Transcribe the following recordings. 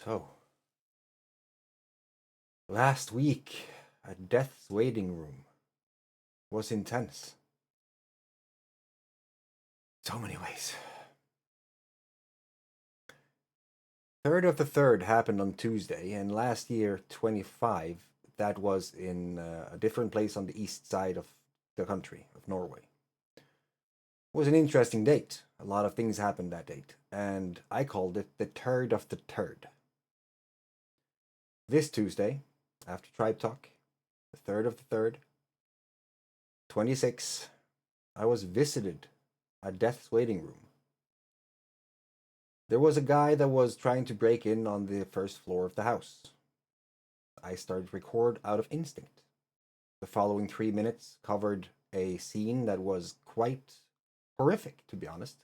So, last week at Death's Waiting Room was intense. So many ways. 3rd of the 3rd happened on Tuesday, and last year, 25, that was in a different place on the east side of the country, of Norway. It was an interesting date. A lot of things happened that date, and I called it the 3rd of the 3rd. This Tuesday, after Tribe Talk, the 3rd of the 3rd, 26, I was visited at Death's Waiting Room. There was a guy that was trying to break in on the first floor of the house. I started to record out of instinct. The following 3 minutes covered a scene that was quite horrific, to be honest.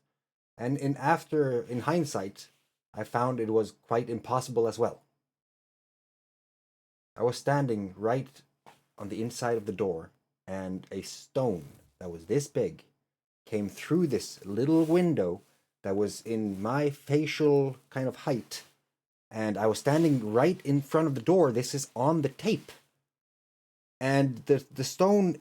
And in hindsight, I found it was quite impossible as well. I was standing right on the inside of the door, and a stone that was this big came through this little window that was in my facial kind of height, and I was standing right in front of the door. This is on the tape. And the stone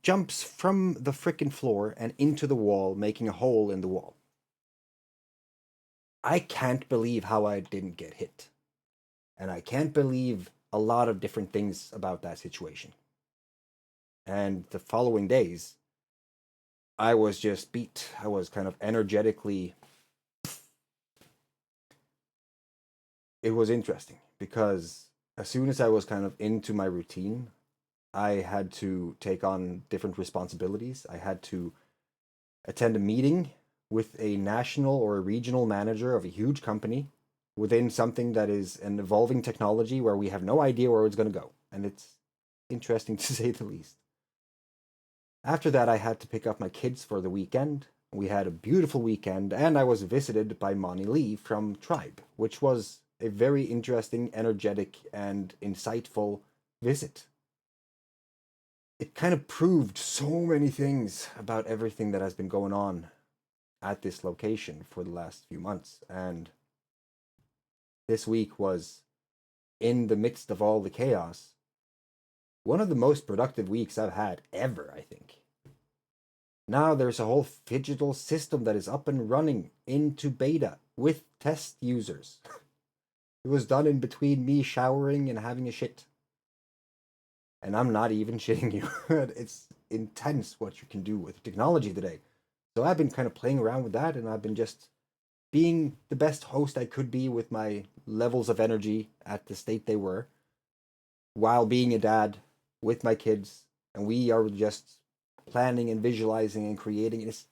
jumps from the frickin' floor and into the wall, making a hole in the wall. I can't believe how I didn't get hit. And I can't believe a lot of different things about that situation. And the following days, I was just beat. I was kind of energetically. It was interesting because as soon as I was kind of into my routine, I had to take on different responsibilities. I had to attend a meeting with a national or a regional manager of a huge company within something that is an evolving technology where we have no idea where it's going to go. And it's interesting to say the least. After that, I had to pick up my kids for the weekend. We had a beautiful weekend, and I was visited by Moni Lee from Tribe, which was a very interesting, energetic, and insightful visit. It kind of proved so many things about everything that has been going on at this location for the last few months. And this week was, in the midst of all the chaos, one of the most productive weeks I've had ever, I think. Now there's a whole digital system that is up and running into beta with test users. It was done in between me showering and having a shit. And I'm not even shitting you. It's intense what you can do with technology today. So I've been kind of playing around with that, and I've been just being the best host I could be with my levels of energy at the state they were, while being a dad with my kids. And we are just planning and visualizing and creating. It's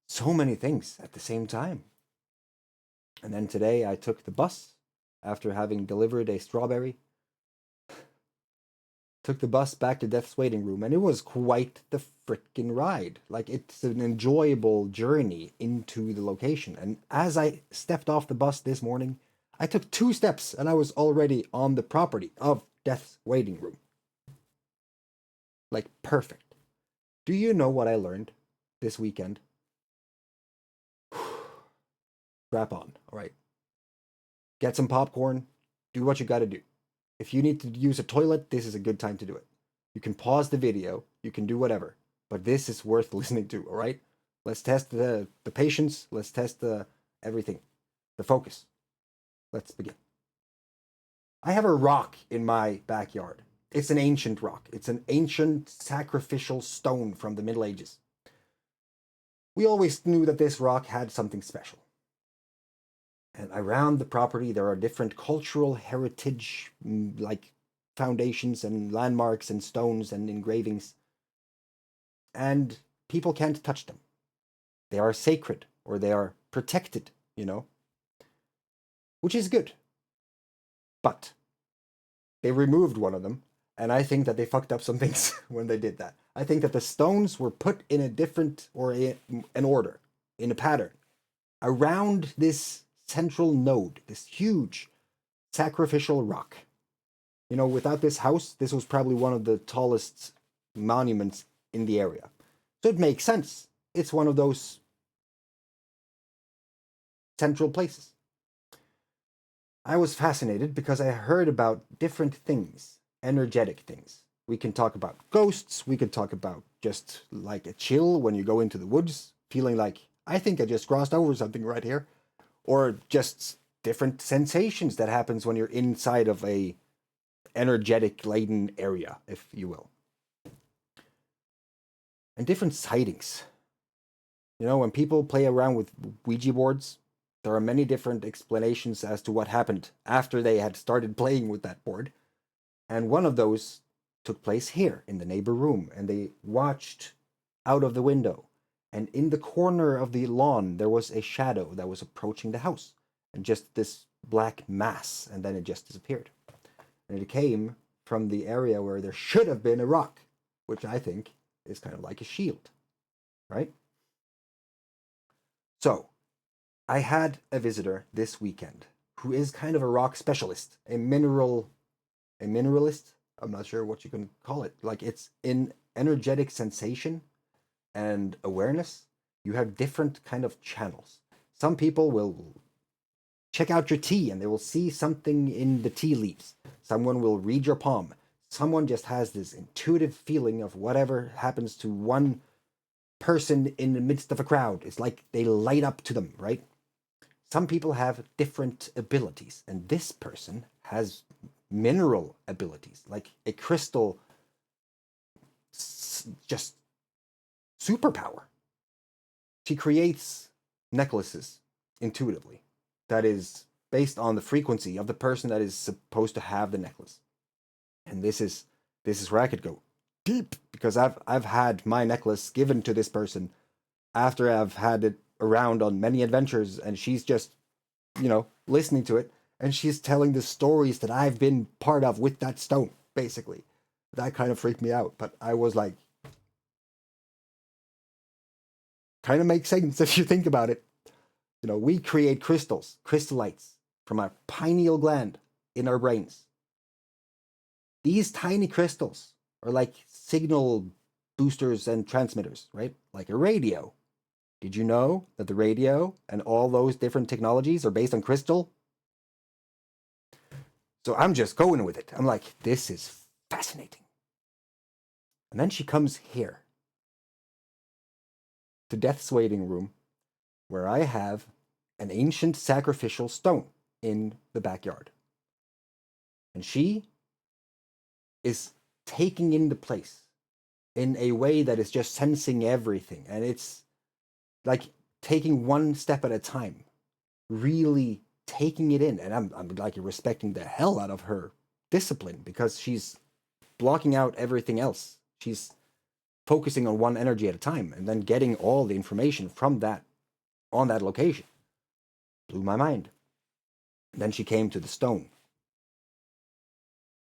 so many things at the same time. And then today I took the bus after having delivered a strawberry. Took the bus back to Death's Waiting Room, and it was quite the frickin' ride. Like, it's an enjoyable journey into the location. And as I stepped off the bus this morning, I took 2 steps and I was already on the property of Death's Waiting Room. Like, perfect. Do you know what I learned this weekend? Strap on, all right? Get some popcorn, do what you gotta do. If you need to use a toilet, this is a good time to do it. You can pause the video, you can do whatever, but this is worth listening to, all right? Let's test the patience, let's test everything, the focus. Let's begin. I have a rock in my backyard. It's an ancient rock. It's an ancient sacrificial stone from the Middle Ages. We always knew that this rock had something special. And around the property, there are different cultural heritage, like foundations and landmarks and stones and engravings. And people can't touch them. They are sacred, or they are protected, which is good. But they removed one of them, and I think that they fucked up some things when they did that. I think that the stones were put in a different, or an order, in a pattern, around this central node, this huge sacrificial rock. Without this house, this was probably one of the tallest monuments in the area. So it makes sense. It's one of those central places. I was fascinated because I heard about different things, energetic things. We can talk about ghosts, we can talk about just like a chill when you go into the woods, feeling like, I think I just crossed over something right here. Or just different sensations that happens when you're inside of a energetic laden area, if you will. And different sightings. You know, when people play around with Ouija boards, there are many different explanations as to what happened after they had started playing with that board. And one of those took place here in the neighbor room, and they watched out of the window. And in the corner of the lawn, there was a shadow that was approaching the house, and just this black mass, and then it just disappeared. And it came from the area where there should have been a rock, which I think is kind of like a shield, right? So, I had a visitor this weekend who is kind of a rock specialist, a mineralist. I'm not sure what you can call it. Like, it's in energetic sensation and awareness. You have different kind of channels. Some people will check out your tea and they will see something in the tea leaves. Someone will read your palm. Someone just has this intuitive feeling of whatever happens to one person in the midst of a crowd. It's like they light up to them, right? Some people have different abilities, and this person has mineral abilities, like a crystal, just superpower. She creates necklaces intuitively that is based on the frequency of the person that is supposed to have the necklace. And this is where I could go deep, because I've had my necklace given to this person after I've had it around on many adventures, and she's just, you know, listening to it, and she's telling the stories that I've been part of with that stone, basically. That kind of freaked me out, but I was like, kind of makes sense if you think about it. You know, we create crystals, crystallites, from our pineal gland in our brains. These tiny crystals are like signal boosters and transmitters, right? Like a radio. Did you know that the radio and all those different technologies are based on crystal? So I'm just going with it. I'm like, this is fascinating. And then she comes here to Death's waiting room, where I have an ancient sacrificial stone in the backyard. And she is taking in the place in a way that is just sensing everything. And it's like taking one step at a time, really taking it in. And I'm like respecting the hell out of her discipline, because she's blocking out everything else. She's focusing on one energy at a time and then getting all the information from that on that location. Blew my mind. And then she came to the stone.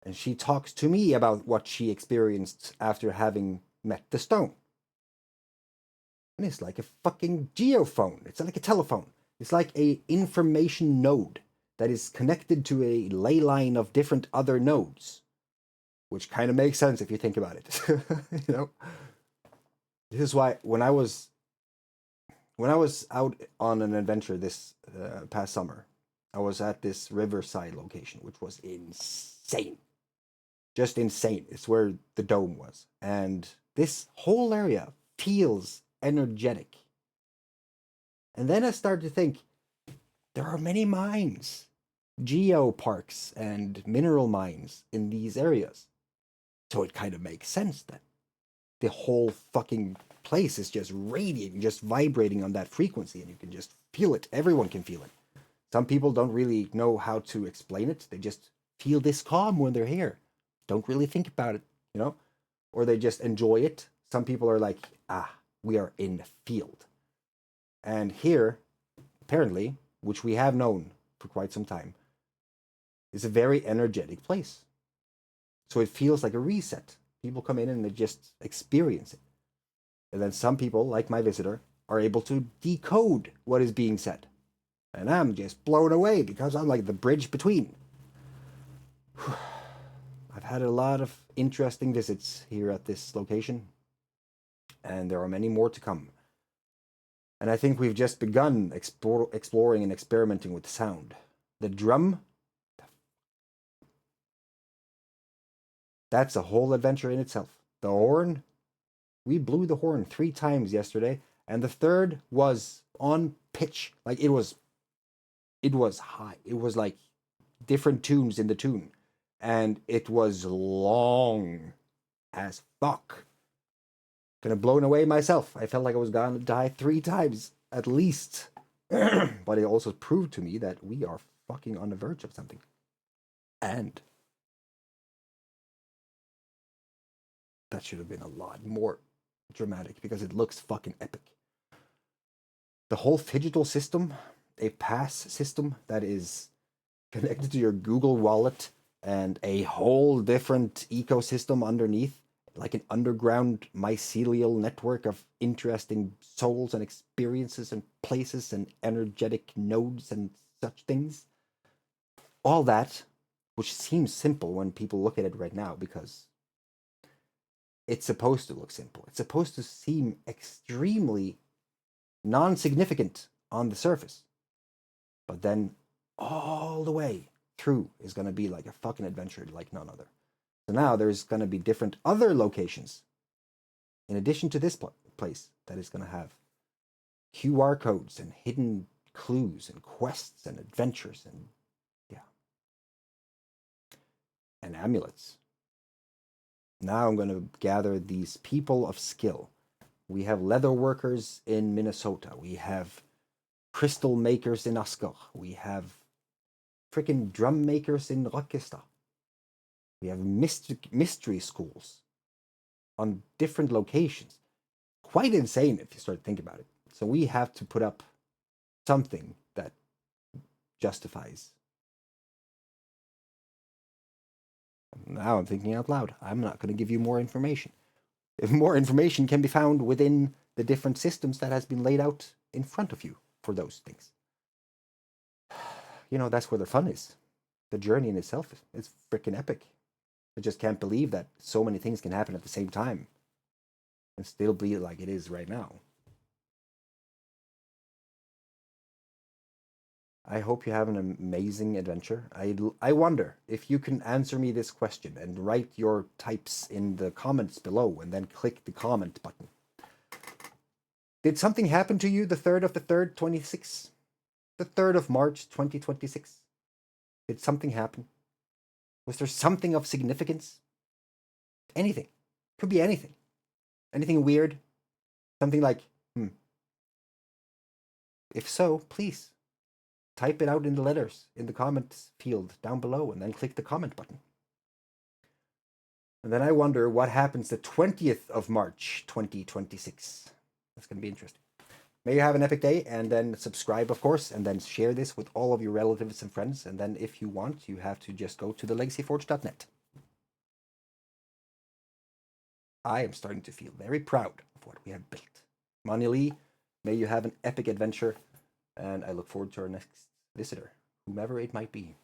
And she talks to me about what she experienced after having met the stone. And it's like a fucking geophone. It's like a telephone. It's like a information node that is connected to a ley line of different other nodes, which kind of makes sense if you think about it. You know, this is why when I was out on an adventure this past summer, I was at this riverside location, which was insane. Just insane. It's where the dome was. And this whole area feels energetic. And then I started to think, there are many mines, geoparks and mineral mines in these areas. So it kind of makes sense that the whole fucking place is just radiating, just vibrating on that frequency, and you can just feel it. Everyone can feel it. Some people don't really know how to explain it. They just feel this calm when they're here. Don't really think about it, you know? Or they just enjoy it. Some people are like, we are in the field. And here, apparently, which we have known for quite some time, is a very energetic place. So it feels like a reset. People come in and they just experience it. And then some people, like my visitor, are able to decode what is being said. And I'm just blown away because I'm like the bridge between. I've had a lot of interesting visits here at this location, and there are many more to come. And I think we've just begun exploring and experimenting with sound. The drum That's a whole adventure in itself. The horn, we blew the horn 3 times yesterday, and the third was on pitch. Like it was high. It was like different tunes in the tune, and it was long as fuck. Gonna blown away myself. I felt like I was gonna die 3 times at least. But it also proved to me that we are fucking on the verge of something. And that should have been a lot more dramatic because it looks fucking epic. The whole digital system, a pass system that is connected to your Google Wallet and a whole different ecosystem underneath, like an underground mycelial network of interesting souls and experiences and places and energetic nodes and such things. All that, which seems simple when people look at it right now because it's supposed to look simple. It's supposed to seem extremely non-significant on the surface. But then all the way through is going to be like a fucking adventure like none other. So now there's going to be different other locations in addition to this place that is going to have QR codes and hidden clues and quests and adventures and and amulets. Now I'm going to gather these people of skill. We have leather workers in Minnesota. We have crystal makers in 𝗟𝗲𝗴𝗏𝗏. We have freaking drum makers in 𝗙ecie𝗂𝗧𝘂𝗧𝗏. We have mystery schools on different locations. Quite insane if you start to think about it. So we have to put up something that justifies. Now I'm thinking out loud. I'm not going to give you more information. If more information can be found within the different systems that has been laid out in front of you for those things. You know, that's where the fun is. The journey in itself is freaking epic. I just can't believe that so many things can happen at the same time and still be like it is right now. I hope you have an amazing adventure. I wonder if you can answer me this question and write your types in the comments below and then click the comment button. Did something happen to you the 3rd of the 3rd, 26? The 3rd of March, 2026? Did something happen? Was there something of significance? Anything. Could be anything. Anything weird? Something like, If so, please type it out in the letters in the comments field down below and then click the comment button. And then I wonder what happens the 20th of March, 2026. That's going to be interesting. May you have an epic day, and then subscribe, of course, and then share this with all of your relatives and friends. And then if you want, you have to just go to the 𝗙𝗲𝗴𝗏.net. I am starting to feel very proud of what we have built. Mani Lee, may you have an epic adventure, and I look forward to our next visitor, whomever it might be.